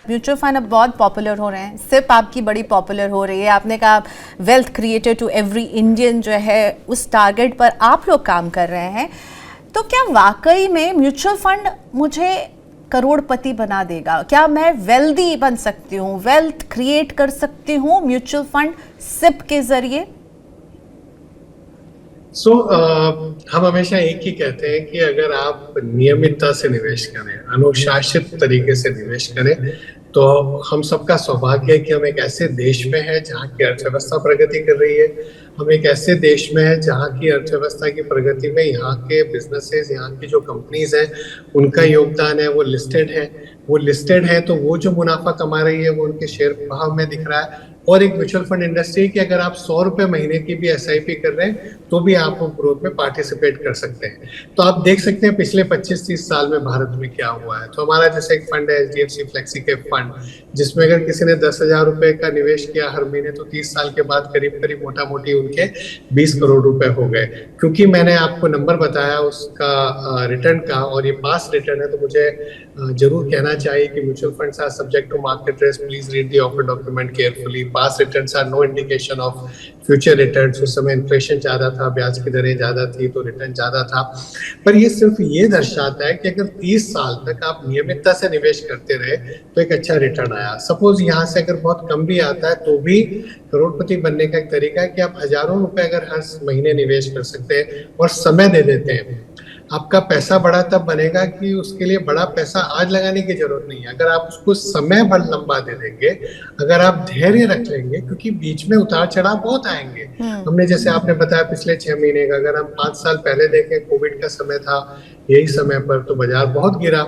Mutual fund अब बहुत popular हो रहे हैं, सिप आपकी बड़ी पॉपुलर हो रही है। आपने कहा wealth creator to every Indian जो है उस टारगेट पर आप लोग काम कर रहे हैं। तो क्या वाकई में म्यूचुअल फंड मुझे करोड़पति बना देगा? क्या मैं वेल्दी बन सकती हूँ, वेल्थ क्रिएट कर सकती हूँ म्यूचुअल फंड सिप के जरिए? हम हमेशा एक ही कहते हैं कि अगर आप नियमितता से निवेश करें, अनुशासित तरीके से निवेश करें, तो हम सबका सौभाग्य है कि हम एक ऐसे देश में हैं जहाँ की अर्थव्यवस्था प्रगति कर रही है। हम एक ऐसे देश में हैं जहाँ की अर्थव्यवस्था की प्रगति में यहाँ के बिजनेसेस, यहाँ की जो कंपनीज हैं, उनका योगदान है। वो लिस्टेड है, तो वो जो मुनाफा कमा रही है वो उनके शेयर भाव में दिख रहा है। और एक म्यूचुअल फंड इंडस्ट्री की अगर आप 100 रुपए महीने की भी एसआईपी कर रहे हैं तो भी आप ग्रोथ में पार्टिसिपेट कर सकते हैं। तो आप देख सकते हैं पिछले 25-30 साल में भारत में क्या हुआ है। तो हमारा जैसे एक फंड है एचडीएफसी फ्लेक्सी कैप फंड, जिसमें अगर किसी ने 10,000 रुपए का निवेश किया हर महीने, तो 30 साल के बाद करीब करीब मोटा मोटी उनके 20 करोड़ रुपए हो गए। क्योंकि मैंने आपको नंबर बताया उसका रिटर्न का, और ये पास रिटर्न है, तो मुझे जरूर कहना चाहिए कि mutual funds are subject to market risk, please read the offer document carefully. Past returns are no indication of future returns. उस समय इन्फ्लेशन ज्यादा था, ब्याज की दरें ज्यादा थी, तो रिटर्न ज्यादा था। पर ये सिर्फ ये दर्शाता है कि अगर 30 साल तक आप नियमितता से निवेश करते रहे तो एक अच्छा रिटर्न आया। सपोज यहाँ से अगर बहुत कम भी आता है तो भी करोड़पति बनने का एक तरीका है कि आप हजारों रुपए अगर हर महीने निवेश कर सकते हैं और समय दे देते हैं। आपका पैसा बड़ा तब बनेगा कि उसके लिए बड़ा पैसा आज लगाने की जरूरत नहीं है। अगर आप उसको समय भर लंबा दे देंगे, अगर आप धैर्य रख लेंगे, क्योंकि बीच में उतार चढ़ाव बहुत आएंगे। हमने जैसे आपने बताया पिछले 6 महीने का, अगर हम 5 साल पहले देखें, कोविड का समय था, यही समय पर तो बाजार बहुत गिरा।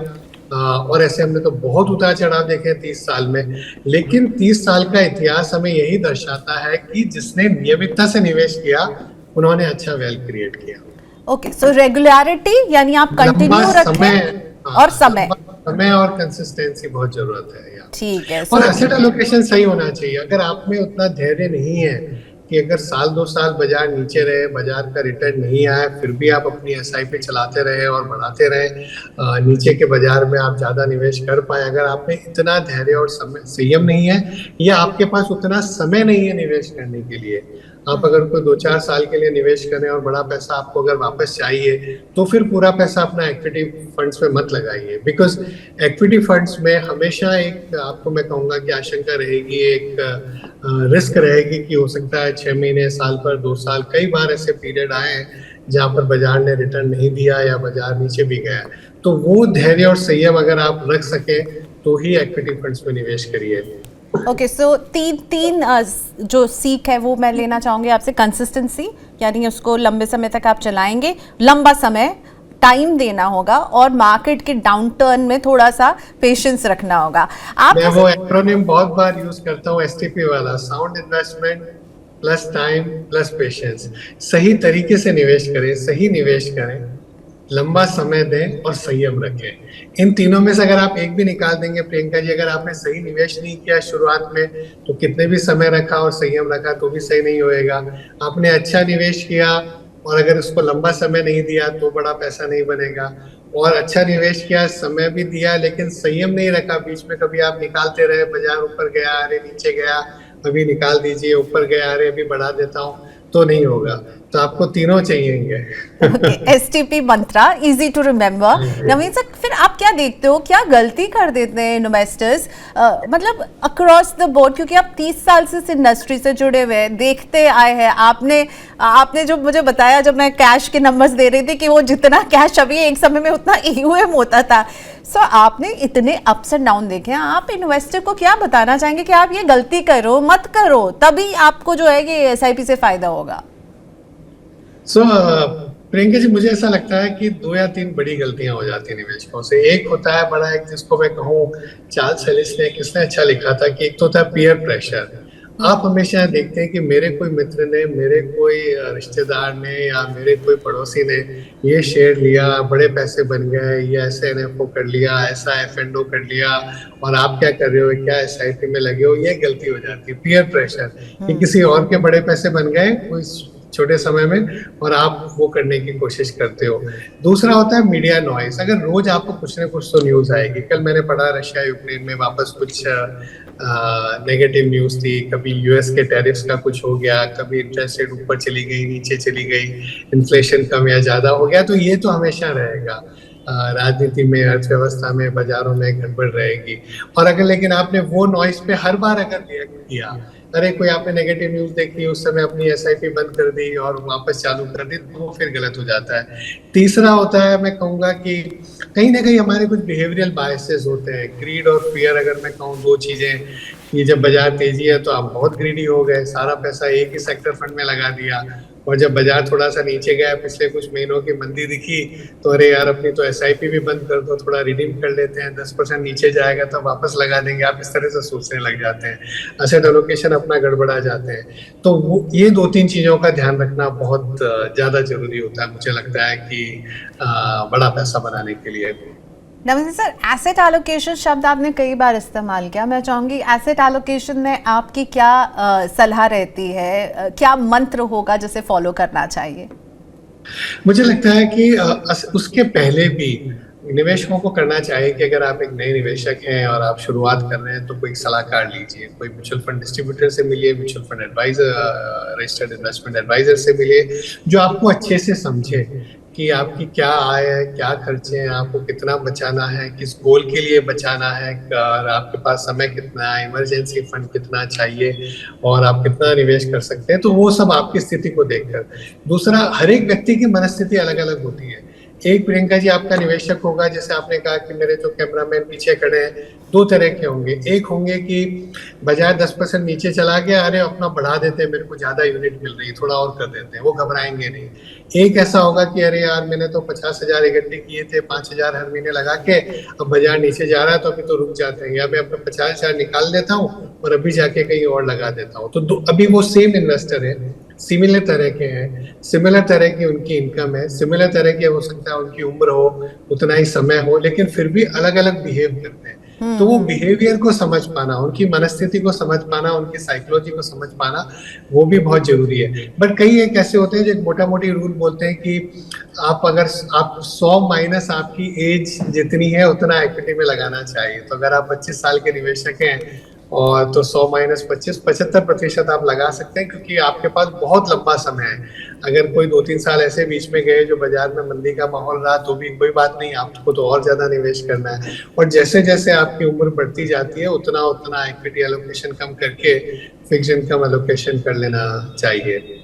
और ऐसे हमने तो बहुत उतार चढ़ाव देखे 30 साल में। लेकिन 30 साल का इतिहास हमें यही दर्शाता है कि जिसने नियमितता से निवेश किया उन्होंने अच्छा वेल्थ क्रिएट किया। ओके, सो रेगुलरिटी यानी आप कंटिन्यू रखें और समय और कंसिस्टेंसी बहुत जरूरत है। ठीक है। और एसेट एलोकेशन सही होना चाहिए। अगर आप में उतना धैर्य नहीं है कि अगर साल 2 साल बाजार नीचे रहे, बाजार का रिटर्न नहीं आया, फिर भी आप अपनी एसआईपी चलाते रहे और बढ़ाते रहे, नीचे के बाजार में आप ज्यादा निवेश कर पाए, अगर आप में इतना धैर्य और संयम नहीं है, या आपके पास उतना समय नहीं है निवेश करने के लिए, आप अगर कोई 2-4 साल के लिए निवेश करें और बड़ा पैसा आपको अगर वापस चाहिए, तो फिर पूरा पैसा अपना इक्विटी फंड्स में मत लगाइए। बिकॉज इक्विटी फंड्स में हमेशा एक, आपको मैं कहूँगा कि आशंका रहेगी, एक रिस्क रहेगी कि हो सकता है 6 महीने, साल पर 2 साल, कई बार ऐसे पीरियड आए हैं जहाँ पर बाजार ने रिटर्न नहीं दिया या बाजार नीचे भी गया। तो वो धैर्य और संयम अगर आप रख सके तो ही इक्विटी फंड्स में निवेश करिए। ओके, सो तीन जो सीख है वो मैं लेना चाहूँगी आपसे। कंसिस्टेंसी, यानी उसको लंबे समय तक आप चलाएंगे, लंबा समय टाइम देना होगा, और मार्केट के डाउन टर्न में थोड़ा सा पेशेंस रखना होगा। मैं वो एक्रोनिम बहुत बार यूज करता हूँ, एसटीपी वाला, sound investment plus time plus patience. सही तरीके से निवेश करें, सही निवेश करें, लंबा समय दें और संयम रखें। इन तीनों में से अगर आप एक भी निकाल देंगे प्रियंका जी, अगर आपने सही निवेश नहीं किया शुरुआत में, तो कितने भी समय रखा और संयम रखा तो भी सही नहीं होएगा। आपने अच्छा निवेश किया और अगर उसको लंबा समय नहीं दिया तो बड़ा पैसा नहीं बनेगा। और अच्छा निवेश किया, समय भी दिया, लेकिन संयम नहीं रखा, बीच में कभी आप निकालते रहे, बाजार ऊपर गया, अरे नीचे गया, अभी निकाल दीजिए, ऊपर गया, अरे अभी बढ़ा देता हूँ, तो नहीं होगा। तो आपको तीनों चाहिएंगे। STP mantra, easy to remember. Naveen sir, फिर आप क्या देखते हो, क्या गलती कर देते हैं इन्वेस्टर्स, मतलब अक्रॉस द बोर्ड? क्योंकि आप 30 साल से इस इंडस्ट्री से जुड़े हुए हैं, देखते आए हैं। आपने जो मुझे बताया, जब मैं कैश के नंबर्स दे रही थी कि वो जितना कैश अभी एक समय में उतना ईयूएम होता था। सो आपने इतने अप्स एंड डाउन देखे हैं, आप इन्वेस्टर को क्या बताना चाहेंगे कि आप ये गलती करो मत करो, तभी आपको जो है कि एसआईपी से फायदा होगा? प्रियंका जी, मुझे ऐसा लगता है कि 2 या 3 बड़ी गलतियां हो जाती है निवेशकों से। एक होता है बड़ा, एक जिसको मैं कहूँ, चार्ल्स एलिस ने किसने अच्छा लिखा था कि एक तो होता है पीयर प्रेशर। आप हमेशा देखते हैं कि मेरे कोई मित्र ने, मेरे कोई रिश्तेदार ने या मेरे कोई पड़ोसी ने ये शेयर लिया, बड़े पैसे बन गए, ये ऐसे एनएफओ कर लिया, ऐसा एफएनओ कर लिया, और आप क्या कर रहे हो, क्या एसआईपी में लगे हो। ये गलती हो जाती है, पीयर प्रेशर, कि किसी और के बड़े पैसे बन गए, कोई छोटे समय में, और आप वो करने की कोशिश करते हो। दूसरा होता है मीडिया नॉइस। अगर रोज आपको कुछ ना कुछ तो न्यूज आएगी। कल मैंने पढ़ा रशिया यूक्रेन में वापस कुछ नेगेटिव न्यूज थी, कभी यूएस के टैरिफ्स का कुछ हो गया, कभी इंटरेस्ट रेट ऊपर चली गई, नीचे चली गई, इन्फ्लेशन कम या ज्यादा हो गया। तो ये तो हमेशा रहेगा। राजनीति में, अर्थव्यवस्था में, बाजारों में गड़बड़ रहेगी। और अगर लेकिन आपने वो नॉइस पे हर बार अगर रिएक्ट किया, अरे कोई आपने नेगेटिव न्यूज देखी, उस समय अपनी एसआईपी बंद कर दी और वापस चालू कर दी, तो वो फिर गलत हो जाता है। तीसरा होता है, मैं कहूंगा कि कहीं ना कहीं हमारे कुछ बिहेवियरल बायसेस होते हैं। ग्रीड और फियर, अगर मैं कहूँ, दो चीजें। कि जब बाजार तेजी है तो आप बहुत ग्रीडी हो गए, सारा पैसा एक ही सेक्टर फंड में लगा दिया, और जब बाजार थोड़ा सा नीचे गया, पिछले कुछ महीनों की मंदी दिखी, तो अरे यार अपनी तो एसआईपी भी बंद कर दो, थोड़ा रिडीम कर लेते हैं, 10% नीचे जाएगा तो वापस लगा देंगे। आप इस तरह से सोचने लग जाते हैं, असेट एलोकेशन अपना गड़बड़ा जाते हैं। तो वो ये 2-3 चीजों का ध्यान रखना बहुत ज्यादा जरूरी होता है, मुझे लगता है कि बड़ा पैसा बनाने के लिए। नमस्ते सर, एसेट एलोकेशन शब्द आपने कई बार इस्तेमाल किया। मैं चाहूंगी एसेट एलोकेशन में आपकी क्या सलाह रहती है, क्या मंत्र होगा जिसे फॉलो करना चाहिए? मुझे लगता है कि उसके पहले भी निवेशकों को करना चाहिए कि अगर आप एक नए निवेशक हैं और आप शुरुआत कर रहे हैं, तो कोई सलाहकार लीजिए, कोई म्यूचुअल फंड डिस्ट्रीब्यूटर से मिलिए, mutual fund adviser, registered investment adviser से मिलिए, जो आपको अच्छे से समझे कि आपकी क्या आय है, क्या खर्चे हैं, आपको कितना बचाना है, किस गोल के लिए बचाना है, और आपके पास समय कितना है, इमरजेंसी फंड कितना चाहिए, और आप कितना निवेश कर सकते हैं। तो वो सब आपकी स्थिति को देखकर। दूसरा, हर एक व्यक्ति की मनस्थिति अलग अलग होती है। एक प्रियंका जी आपका निवेशक होगा, जैसे आपने कहा कि मेरे जो कैमरामैन पीछे खड़े हैं, 2 तरह के होंगे। एक होंगे कि बाजार 10% नीचे चला गया, अरे अपना बढ़ा देते हैं, मेरे को ज्यादा यूनिट मिल रही है, थोड़ा और कर देते हैं, वो घबराएंगे नहीं। एक ऐसा होगा कि अरे यार मैंने तो 50,000 इकट्ठे किए थे, 5,000 हर महीने लगा के, अब बाजार नीचे जा रहा है तो अभी तो रुक जाते हैं, या मैं अपने 50,000 निकाल देता हूँ और अभी जाके कहीं और लगा देता हूँ। तो अभी वो सेम इन्वेस्टर है, सिमिलर तरह के हैं, सिमिलर तरह की उनकी इनकम है, सिमिलर तरह की हो सकता है उनकी उम्र हो, उतना ही समय हो, लेकिन फिर भी अलग अलग बिहेव करते हैं। तो वो बिहेवियर को समझ पाना, उनकी मनस्थिति को समझ पाना, उनकी साइकोलॉजी को समझ पाना, वो भी बहुत जरूरी है। बट कई एक ऐसे होते हैं जो एक मोटा मोटी रूल बोलते हैं कि आप 100 माइनस आपकी एज जितनी है उतना इक्विटी में लगाना चाहिए। तो अगर आप 25 साल के निवेशक हैं और तो 100 माइनस 25, 75% आप लगा सकते हैं, क्योंकि आपके पास बहुत लंबा समय है। अगर कोई 2-3 साल ऐसे बीच में गए जो बाजार में मंदी का माहौल रहा, तो भी कोई बात नहीं, आपको तो और ज्यादा निवेश करना है। और जैसे जैसे आपकी उम्र बढ़ती जाती है, उतना उतना इक्विटी एलोकेशन कम करके फिक्स इनकम एलोकेशन कर लेना चाहिए।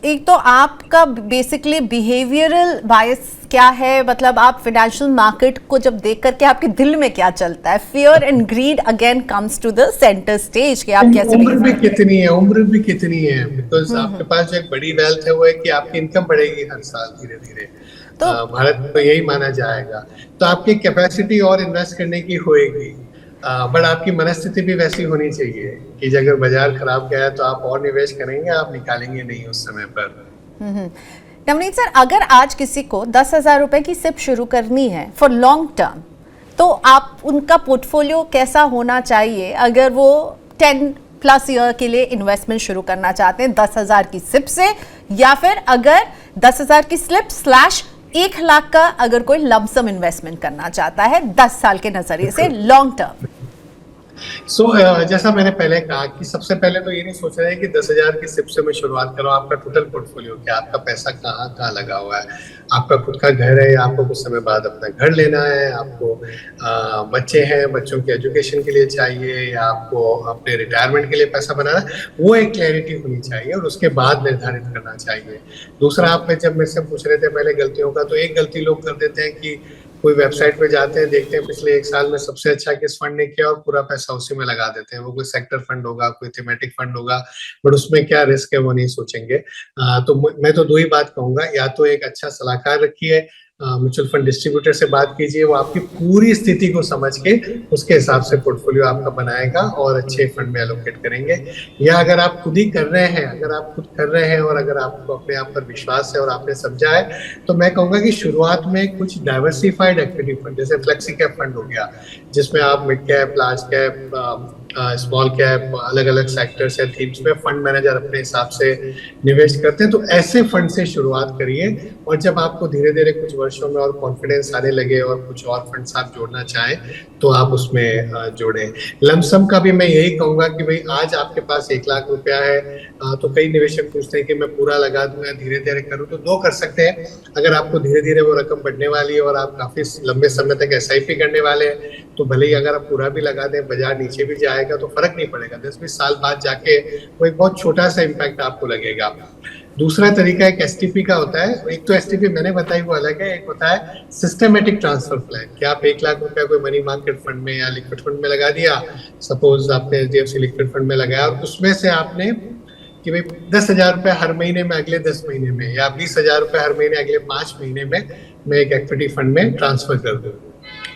एक तो आपका बेसिकली बिहेवियरल बायस क्या है, मतलब आप फाइनेंशियल मार्केट को जब देख करके आपके दिल में क्या चलता है? Fear and greed again comes to the centre stage कि आप कैसे उम्र भी कितनी है, उम्र भी कितनी है, बिकॉज आपके पास जो एक बड़ी वेल्थ है वो है कि आपकी इनकम बढ़ेगी हर साल धीरे धीरे। तो भारत में तो यही माना जाएगा। तो आपकी कैपेसिटी और इन्वेस्ट करने की होएगी, बट आपकी मनस्थिति भी वैसी होनी चाहिए कि अगर बाजार खराब गया है तो आप और निवेश करेंगे, आप निकालेंगे नहीं उस समय पर। नवनीत सर, अगर आज किसी को 10,000 रुपए की सिप शुरू करनी है फॉर लॉन्ग टर्म, तो आप उनका पोर्टफोलियो कैसा होना चाहिए अगर वो 10+ ईयर के लिए इन्वेस्टमेंट शुरू करना चाहते हैं 10,000 की सिप से, या फिर अगर 10,000 की स्लिप / 1 लाख का अगर कोई लमसम इन्वेस्टमेंट करना चाहता है 10 साल के नजरिए से लॉन्ग टर्म? जैसा मैंने पहले कहा कि सबसे पहले तो ये नहीं सोच रहे हैं कि 10,000 की सिप से मैं शुरुआत करूं। आपका टोटल पोर्टफोलियो क्या, आपका पैसा कहाँ कहाँ लगा हुआ है, आपका खुद का घर है या आपको कुछ समय बाद अपना घर लेना है, आपको बच्चे हैं, बच्चों के एजुकेशन के लिए चाहिए, या आपको अपने रिटायरमेंट के लिए पैसा बनाना है, वो एक क्लैरिटी होनी चाहिए और उसके बाद निर्धारित करना चाहिए। दूसरा, आप जब मेरे से पूछ रहे थे पहले गलतियों का, तो एक गलती लोग कर देते हैं कि कोई वेबसाइट पे जाते हैं, देखते हैं पिछले 1 साल में सबसे अच्छा किस फंड ने किया और पूरा पैसा उसी में लगा देते हैं। वो कोई सेक्टर फंड होगा, कोई थीमेटिक फंड होगा, बट उसमें क्या रिस्क है वो नहीं सोचेंगे। तो मैं तो 2 ही बात कहूंगा, या तो एक अच्छा सलाहकार रखिए, म्यूचुअल फंड डिस्ट्रीब्यूटर से बात कीजिए, वो आपकी पूरी स्थिति को समझ के उसके हिसाब से पोर्टफोलियो आपका बनाएगा और अच्छे फंड में एलोकेट करेंगे। या अगर आप खुद ही कर रहे हैं, और अगर आपको अपने आप पर विश्वास है और आपने समझा है, तो मैं कहूंगा कि शुरुआत में कुछ डाइवर्सिफाइड इक्विटी फंड, जैसे फ्लेक्सी कैप फंड हो गया, जिसमें आप mid cap, large cap, small cap, अलग अलग सेक्टर्स है, थीम्स में फंड मैनेजर अपने हिसाब से निवेश करते हैं। तो ऐसे फंड से शुरुआत करिए, और जब आपको धीरे धीरे कुछ वर्षों में और कॉन्फिडेंस आने लगे और कुछ और फंड्स आप जोड़ना चाहें तो आप उसमें जोड़ें। लमसम का भी मैं यही कहूंगा कि भाई आज आपके पास 1 लाख रुपया है, तो कई निवेशक पूछते हैं कि मैं पूरा लगा दूं या धीरे धीरे करूं, तो दो कर सकते हैं। अगर आपको धीरे धीरे वो रकम बढ़ने वाली है और आप काफी लंबे समय तक एसआईपी करने वाले हैं, तो भले ही अगर आप पूरा भी लगा दें, बाजार नीचे भी जाएगा तो फर्क नहीं पड़ेगा, 10-20 साल बाद जाके वो एक बहुत छोटा सा इम्पैक्ट आपको लगेगा। दूसरा तरीका एक एसटीपी का होता है। एक तो एसटीपी मैंने बताई वो अलग है, एक होता है सिस्टमेटिक ट्रांसफर प्लान, कि आप 1 लाख रुपया कोई मनी मार्केट फंड में या लिक्विड फंड में लगा दिया, सपोज आपने एचडीएफसी लिक्विड फंड में लगाया, और उसमें से आपने कि भाई 10,000 रुपये हर महीने में अगले 10 महीने में, या 20,000 रुपये हर महीने अगले 5 महीने में मैं एक इक्विटी फंड में ट्रांसफर कर दूं,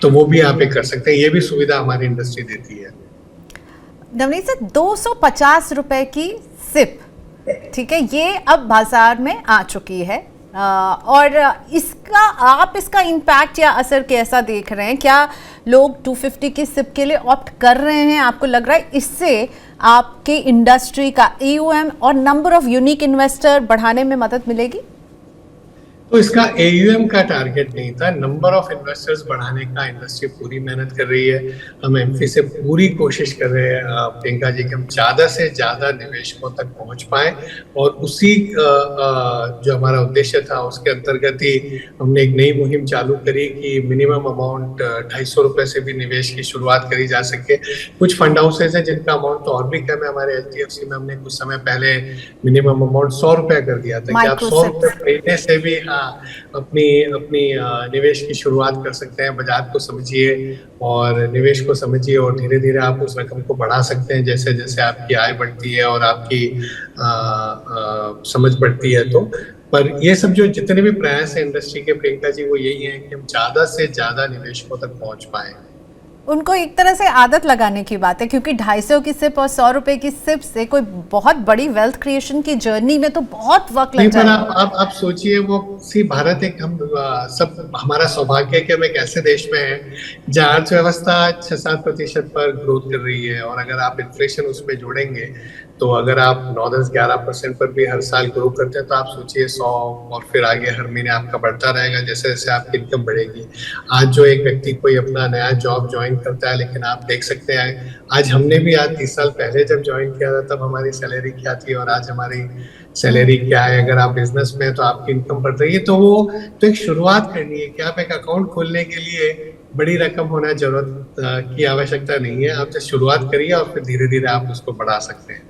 तो वो भी आप एक कर सकते हैं। ये भी सुविधा हमारी इंडस्ट्री देती है। नवनीत सर, 250 रुपए की सिप, ठीक है, ये अब बाजार में आ चुकी है, और इसका इम्पैक्ट या असर कैसा देख रहे हैं? क्या लोग 250 की सिप के लिए ऑप्ट कर रहे हैं? आपको लग रहा है इससे आपके इंडस्ट्री का AUM और नंबर ऑफ यूनिक इन्वेस्टर बढ़ाने में मदद मिलेगी? तो इसका AUM का टारगेट नहीं था, नंबर ऑफ इन्वेस्टर्स बढ़ाने का इंडस्ट्री पूरी मेहनत कर रही है। हम एमफी से पूरी कोशिश कर रहे हैं प्रियंका जी कि हम ज्यादा से ज्यादा निवेशकों तक पहुंच पाए, और उसी जो हमारा उद्देश्य था उसके अंतर्गत ही हमने एक नई मुहिम चालू करी कि मिनिमम अमाउंट 250 रुपए से भी निवेश की शुरुआत करी जा सके। कुछ फंड हाउसेज हैं जिनका अमाउंट तो और भी कम है। हमारे HDFC में हमने कुछ समय पहले मिनिमम अमाउंट 100 रुपए कर दिया था कि आप 100 रुपए खरीदने से भी अपनी निवेश की शुरुआत कर सकते हैं। बाजार को समझिए और निवेश को समझिए, और धीरे धीरे आप उस रकम को बढ़ा सकते हैं जैसे जैसे आपकी आय बढ़ती है और आपकी समझ बढ़ती है। तो पर ये सब जो जितने भी प्रयास है इंडस्ट्री के प्रियंका जी, वो यही है कि हम ज्यादा से ज्यादा निवेशकों तक पहुंच पाए। उनको एक तरह से आदत लगाने की बात है, क्योंकि 250 की सिप और 100 रुपए की सिप से कोई बहुत बड़ी वेल्थ क्रिएशन की जर्नी में तो बहुत वक्त लग जाएगा। आप सोचिए, वो भारत एक हम सब हमारा सौभाग्य है कि हम एक ऐसे देश में हैं जहाँ अर्थव्यवस्था 6-7% पर ग्रोथ कर रही है, और अगर आप इन्फ्लेशन उसमें जोड़ेंगे तो अगर आप 9-10-11% पर भी हर साल ग्रो करते हैं, तो आप सोचिए 100 और फिर आगे हर महीने आपका बढ़ता रहेगा जैसे जैसे आपकी इनकम बढ़ेगी। आज जो एक व्यक्ति कोई अपना नया जॉब ज्वाइन करता है, लेकिन आप देख सकते हैं आज हमने भी आज 30 साल पहले जब ज्वाइन किया था तब हमारी सैलरी क्या थी और आज हमारी सैलरी क्या है। अगर आप बिजनेस में हैं तो आपकी इनकम बढ़ रही है। तो वो तो एक शुरुआत करनी है कि आप एक अकाउंट खोलने के लिए बड़ी रकम होना जरूरत की आवश्यकता नहीं है। आप जब शुरुआत करिए और फिर धीरे धीरे आप उसको बढ़ा सकते हैं।